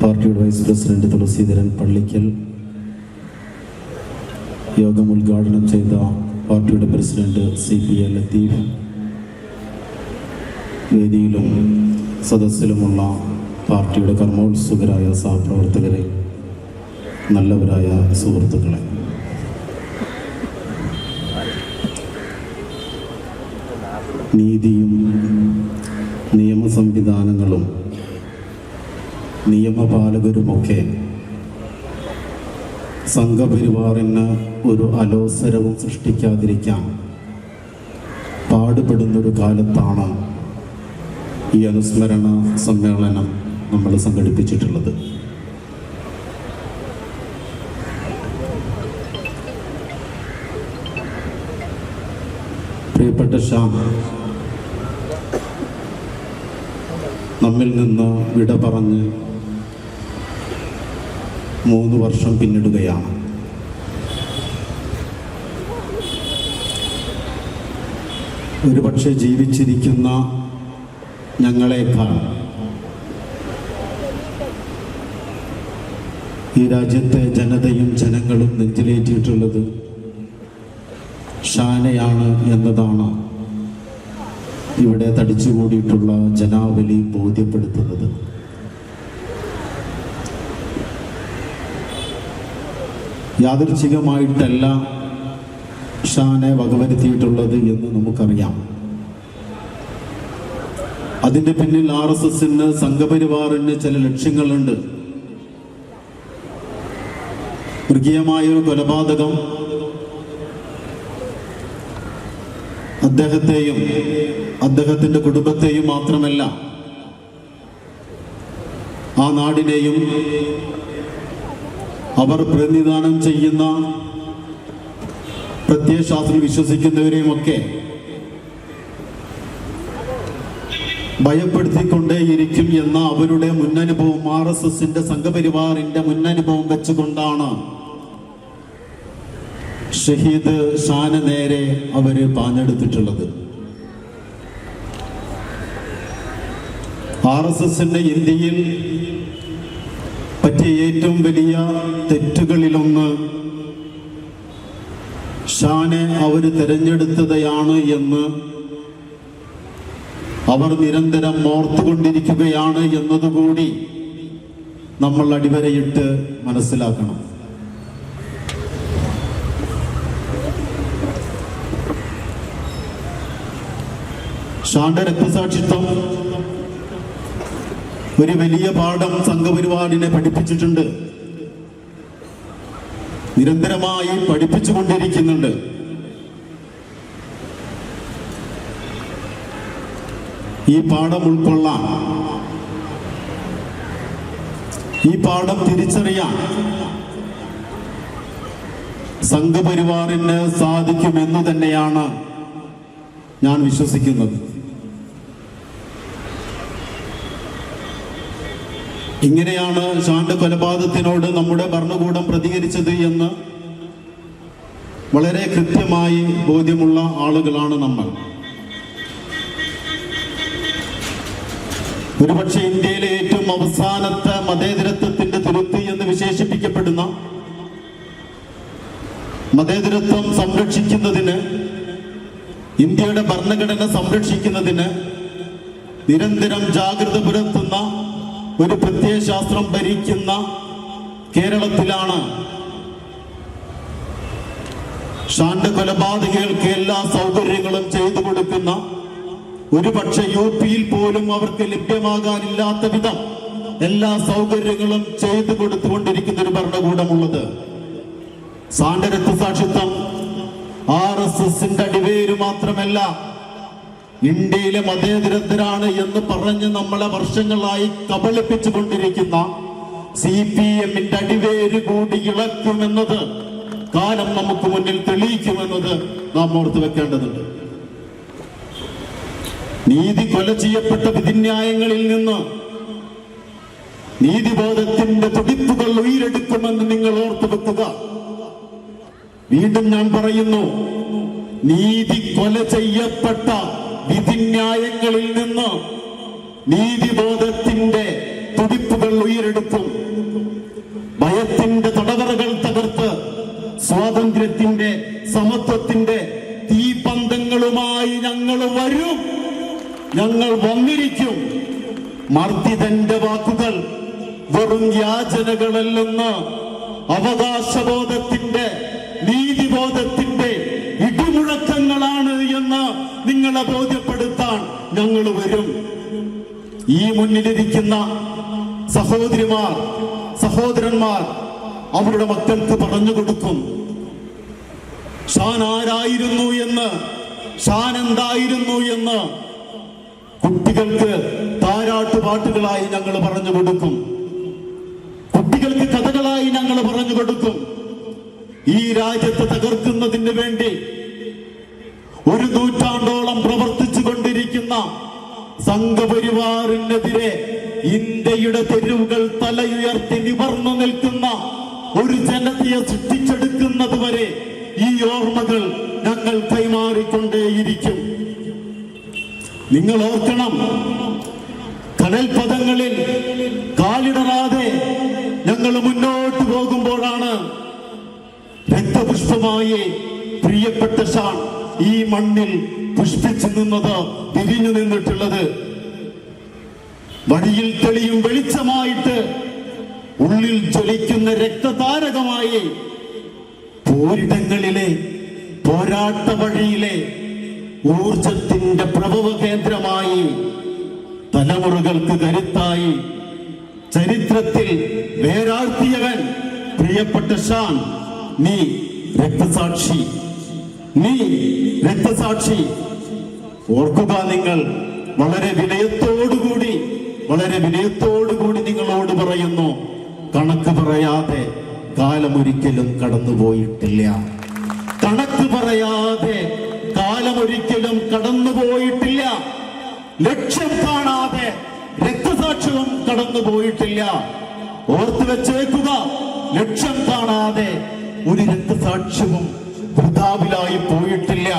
പാർട്ടിയുടെ vice president Thulaseedharan Pallikkal, യോഗം ഉദ്ഘാടനം ചെയ്ത പാർട്ടിയുടെ പ്രസിഡന്റ് CPA ലത്തീഫ്, വേദിയിലും സദസ്സിലുമുള്ള പാർട്ടിയുടെ കർമ്മോത്സുകരായ സഹപ്രവർത്തകരെ, നല്ലവരായ സുഹൃത്തുക്കളെ, നീതിയും നിയമ സംവിധാനങ്ങളും നിയമപാലകരുമൊക്കെ സംഘപരിവാറിന് ഒരു അലോസരവും സൃഷ്ടിക്കാതിരിക്കാൻ പാടുപെടുന്നൊരു കാലത്താണ് ഈ അനുസ്മരണ സമ്മേളനം നമ്മൾ സംഘടിപ്പിച്ചിട്ടുള്ളത്. പ്രിയപ്പെട്ട ഷാം നമ്മിൽ നിന്ന് വിട പറഞ്ഞ് 3 വർഷം പിന്നിടുകയാണ്. ഒരുപക്ഷെ ജീവിച്ചിരിക്കുന്ന ഞങ്ങളെക്കാൾ ഈ രാജ്യത്തെ ജനതയും ജനങ്ങളും നെഞ്ചിലേറ്റിയിട്ടുള്ളത് ഷാനെയാണ് എന്നതാണ് ഇവിടെ തടിച്ചുകൂടിയിട്ടുള്ള ജനാവലി ബോധ്യപ്പെടുത്തുന്നത്. യാദൃച്ഛികമായിട്ടല്ല ഷാനെ വകവരുത്തിയിട്ടുള്ളത് എന്ന് നമുക്കറിയാം. അതിൻ്റെ പിന്നിൽ RSSന്, സംഘപരിവാറിന് ചില ലക്ഷ്യങ്ങളുണ്ട്. മൃഗീയമായൊരു കൊലപാതകം അദ്ദേഹത്തെയും അദ്ദേഹത്തിൻ്റെ കുടുംബത്തെയും മാത്രമല്ല, ആ നാടിനെയും അവർ പ്രതിനിധാനം ചെയ്യുന്ന പ്രത്യയശാസ്ത്രത്തിൽ വിശ്വസിക്കുന്നവരെയും ഒക്കെ ഭയപ്പെടുത്തിക്കൊണ്ടേയിരിക്കും എന്ന അവരുടെ മുന്നനുഭവം, RSSന്റെ സംഘപരിവാറിന്റെ മുന്നനുഭവം വെച്ചുകൊണ്ടാണ് ഷഹീദ് ഷാന് നേരെ അവര് പാഞ്ഞെടുത്തിട്ടുള്ളത്. RSSന്റെ ഇന്ത്യയിൽ പറ്റിയ ഏറ്റവും വലിയ തെറ്റുകളിലൊന്ന് ഷാനെ അവര് തെരഞ്ഞെടുത്തതാണ് എന്ന് അവർ നിരന്തരം ഓർത്തുകൊണ്ടിരിക്കുകയാണ് എന്നതുകൂടി നമ്മൾ അടിവരയിട്ട് മനസ്സിലാക്കണം. ഷാന്റെ രക്തസാക്ഷിത്വം ഒരു വലിയ പാഠം സംഘപരിവാറിനെ പഠിപ്പിച്ചിട്ടുണ്ട്, നിരന്തരമായി പഠിപ്പിച്ചുകൊണ്ടിരിക്കുന്നുണ്ട്. ഈ പാഠം ഉൾക്കൊള്ളാൻ, ഈ പാഠം തിരിച്ചറിയാൻ സംഘപരിവാറിന് സാധിക്കുമെന്ന് തന്നെയാണ് ഞാൻ വിശ്വസിക്കുന്നത്. ഇങ്ങനെയാണ് ഷാന്റെ കൊലപാതകത്തിനോട് നമ്മുടെ ഭരണകൂടം പ്രതികരിച്ചത് എന്ന് വളരെ കൃത്യമായി ബോധ്യമുള്ള ആളുകളാണ് നമ്മൾ. ഒരുപക്ഷെ ഇന്ത്യയിലെ ഏറ്റവും അവസാനത്തെ മതേതരത്വത്തിന്റെ തുരുത്ത് എന്ന് വിശേഷിപ്പിക്കപ്പെടുന്ന മതേതരത്വം സംരക്ഷിക്കുന്നതിന്, ഇന്ത്യയുടെ ഭരണഘടന സംരക്ഷിക്കുന്നതിന് നിരന്തരം ജാഗ്രത പുലർത്തുന്ന ഒരു പ്രത്യയശാസ്ത്രം ഭരിക്കുന്ന കേരളത്തിലാണ് ഷാന്റെ കൊലപാതകികൾക്ക് എല്ലാ സൗകര്യങ്ങളും ചെയ്തു കൊടുക്കുന്ന, ഒരുപക്ഷെ UP-യിൽ പോലും അവർക്ക് ലഭ്യമാകാനില്ലാത്ത വിധം എല്ലാ സൗകര്യങ്ങളും ചെയ്തു കൊടുത്തുകൊണ്ടിരിക്കുന്ന ഒരു ഭരണകൂടമുള്ളത്. ഷാന്റെ രക്തസാക്ഷിത്വം RSSന്റെ അടിവേര് മാത്രമല്ല, ഇന്ത്യയിലെ മതേതരത്വരാണ് എന്ന് പറഞ്ഞ് നമ്മളെ വർഷങ്ങളായി കബളിപ്പിച്ചുകൊണ്ടിരിക്കുന്ന CPM-ന്റെ അടിവേര് കൂടി ഇളക്കുമെന്നത് കാലം നമുക്ക് മുന്നിൽ തെളിയിക്കുമെന്നത് നാം ഓർത്തു വെക്കേണ്ടതുണ്ട്. നീതി കൊല ചെയ്യപ്പെട്ട വിധിന്യായങ്ങളിൽ നിന്ന് നീതിബോധത്തിന്റെ തുടിപ്പുകൾ ഉയരെടുക്കുമെന്ന് നിങ്ങൾ ഓർത്തു വെക്കുക. വീണ്ടും ഞാൻ പറയുന്നു, നീതി കൊല ചെയ്യപ്പെട്ട വിധിന്യായങ്ങളിൽ നിന്ന് നീതിബോധത്തിന്റെ തുടിപ്പുകൾ ഉയരെടുക്കും. ഭയത്തിന്റെ തടവറകൾ തകർത്ത് സ്വാതന്ത്ര്യത്തിന്റെ, സമത്വത്തിന്റെ തീപന്തങ്ങളുമായി ഞങ്ങൾ വരും. ഞങ്ങൾ വന്നിരിക്കും. മർദ്ദിതന്റെ വാക്കുകൾ വെറും യാചനകളല്ലെന്ന് അവകാശബോധത്തിന്റെ, നീതിബോധത്തിന്റെ ഇടിമുഴക്കങ്ങളാണ് എന്ന് നിങ്ങളെ ബോധ്യപ്പെടുത്താൻ ഞങ്ങൾ വരും. ഈ മുന്നിലിരിക്കുന്ന സഹോദരിമാർ, സഹോദരന്മാർ അവരുടെ മക്കൾക്ക് പറഞ്ഞു കൊടുക്കും. ഷാൻ ആരായിരുന്നു എന്ന്, ഷാൻ എന്തായിരുന്നു എന്ന് കുട്ടികൾക്ക് താരാട്ടുപാട്ടുകളായി ഞങ്ങൾ പറഞ്ഞു കൊടുക്കും. കുട്ടികൾക്ക് കഥകളായി ഞങ്ങൾ പറഞ്ഞു കൊടുക്കും. ഈ രാജ്യത്തെ തകർക്കുന്നതിന് വേണ്ടി ഒരു നൂറ്റാണ്ടോളം പ്രവർത്തിച്ചു കൊണ്ടിരിക്കുന്ന സംഘപരിവാറിനെതിരെ ഇന്ത്യയുടെ തെരുവുകൾ തലയുയർത്തി നിവർന്നു നിൽക്കുന്ന ഒരു ജനതയെ സൃഷ്ടിച്ചെടുക്കുന്നത് വരെ ഈ ഓർമ്മകൾ ഞങ്ങൾ കൈമാറിക്കൊണ്ടേയിരിക്കും. നിങ്ങൾ ഓർക്കണം, കടൽപഥങ്ങളിൽ കാലിടറാതെ ഞങ്ങൾ മുന്നോട്ട് പോകുമ്പോഴാണ് രക്തപുഷ്പമായി പ്രിയപ്പെട്ട ഷാൻ ഈ മണ്ണിൽ പുഷ്പിച്ചു നിന്നത്, തിരിഞ്ഞു നിന്നിട്ടുള്ളത്. വഴിയിൽ തെളിയും വെളിച്ചമായിട്ട്, ഉള്ളിൽ ജ്വലിക്കുന്ന രക്തതാരകമായി, പോരിടങ്ങളിലെ പോരാട്ട വഴിയിലെ ഊർജത്തിന്റെ പ്രഭവ കേന്ദ്രമായി, തലമുറകൾക്ക് കരുത്തായി ചരിത്രത്തിൽ വേരാഴ്ത്തിയവൻ പ്രിയപ്പെട്ട ഷാൻ. നീ രക്തസാക്ഷി, നീ രക്തസാക്ഷി. ഓർക്കുക, നിങ്ങൾ വളരെ വിനയത്തോടുകൂടി, വളരെ വിനയത്തോടുകൂടി നിങ്ങളോട് പറയുന്നു, കണക്ക് പറയാതെ കാലമൊരിക്കലും കടന്നുപോയിട്ടില്ല. കണക്ക് പറയാതെ കാലമൊരിക്കലും കടന്നുപോയിട്ടില്ല. ലക്ഷ്യം കാണാതെ രക്തസാക്ഷ്യവും കടന്നുപോയിട്ടില്ല. ഓർത്തു വെച്ചേക്കുക, ലക്ഷ്യം കാണാതെ ഒരു രക്തസാക്ഷ്യവും വൃഥാവിലായി പോയിട്ടില്ല.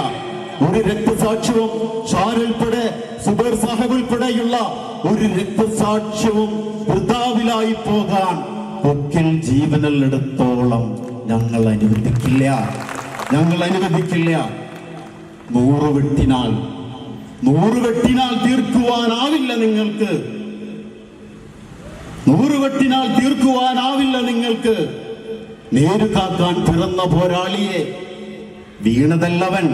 ഒരു രക്തസാക്ഷ്യവും ഷാൻ ഉൾപ്പെടെ, സുബൈർ സാഹിബ് ഉൾപ്പെടെയുള്ള ഒരു രക്തസാക്ഷ്യവും വൃഥാവിലായി പോകാൻ ഒക്കിൽ ജീവനിലെടുത്തോളം ഞങ്ങൾ അനുവദിക്കില്ല. ഞങ്ങൾ അനുവദിക്കില്ല. 100 വെട്ടിനാൽ തീർക്കുവാനാവില്ല നിങ്ങൾക്ക്. 100 വെട്ടിനാൽ തീർക്കുവാനാവില്ല നിങ്ങൾക്ക്. നേരു കാക്കാൻ പിറന്ന പോരാളിയെ വീണതല്ലവൻ,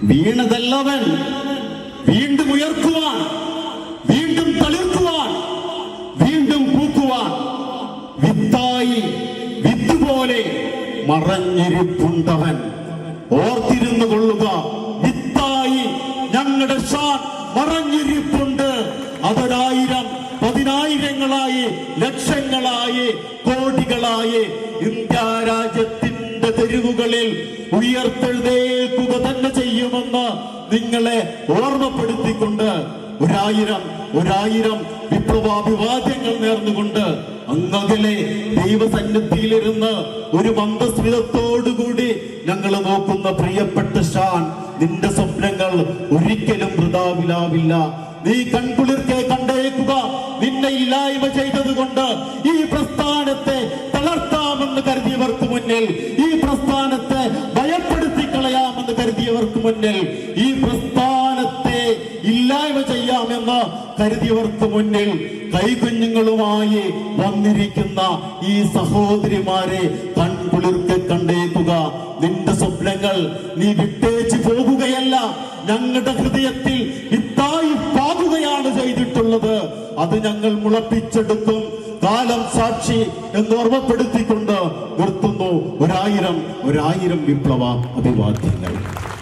വീണതല്ലവൻ, വീണ്ടും ഉയർക്കുവാൻ, വീണ്ടും തളിർക്കുവാൻ, വീണ്ടും പൂക്കുവാൻ വിത്തായി, വിത്തുപോലെ മറഞ്ഞിരിപ്പുണ്ടവൻ. ഓർത്തിരുന്നു കൊള്ളുക, വിത്തായി ഞങ്ങളുടെ ഷാൻ മറഞ്ഞിരിപ്പുണ്ട്. അതൊരായിരം, പതിനായിരങ്ങളായി, ലക്ഷങ്ങളായി, കോടികളായി ഇന്ത്യ രാജ്യത്തിന്റെ തെരുവുകളിൽ ഉയർത്തെഴുന്നേൽക്കുക തന്നെ ചെയ്യുമെന്ന് നിങ്ങളെ ഓർമ്മപ്പെടുത്തിക്കൊണ്ട് ഒരായിരം വിപ്ലവാഭിവാദ്യങ്ങൾ നേർന്നുകൊണ്ട് അങ്ങകലെ ദൈവസന്നിധിയിലിരുന്ന് ഒരു മന്ദസ്മിതത്തോടുകൂടി ഞങ്ങൾ നോക്കുന്ന പ്രിയപ്പെട്ട ഷാൻ, നിന്റെ സ്വപ്നങ്ങൾ ഒരിക്കലും വൃഥാവിലാവില്ല. നീ കൺകുളിർക്കെ കണ്ടേക്കുക, നിന്നെ ഇല്ലായ്മ ചെയ്തത് കൊണ്ട് ഈ പ്രസ്ഥാനത്തെ തളർത്താമെന്ന് കരുതിയവർക്ക് മുന്നിൽ, ഈ പ്രസ്ഥാനത്തെ ഭയപ്പെടുത്തി കളയാമെന്ന് കരുതിയവർക്ക് മുന്നിൽ, ഈ പ്രസ്ഥാനത്തെ ഇല്ലായ്മ ചെയ്യാമെന്ന് കരുതിയവർക്ക് മുന്നിൽ കൈകുഞ്ഞുങ്ങളുമായി വന്നിരിക്കുന്ന ഈ സഹോദരിമാരെ കൺകുളിർക്കെ കണ്ടേക്കുക. നിന്റെ സ്വപ്നങ്ങൾ നീ വിട്ടേച്ച് പോകുകയല്ല, ഞങ്ങളുടെ ഹൃദയത്തിൽ വിത്തായി പാകുകയാണ് ചെയ്തിട്ടുള്ളത്. അത് ഞങ്ങൾ മുളപ്പിച്ചെടുക്കും. കാലം സാക്ഷി എന്ന് ഓർമ്മപ്പെടുത്തിക്കൊണ്ട് നിർത്തുന്നു. ഒരായിരം വിപ്ലവ അഭിവാദ്യങ്ങൾ.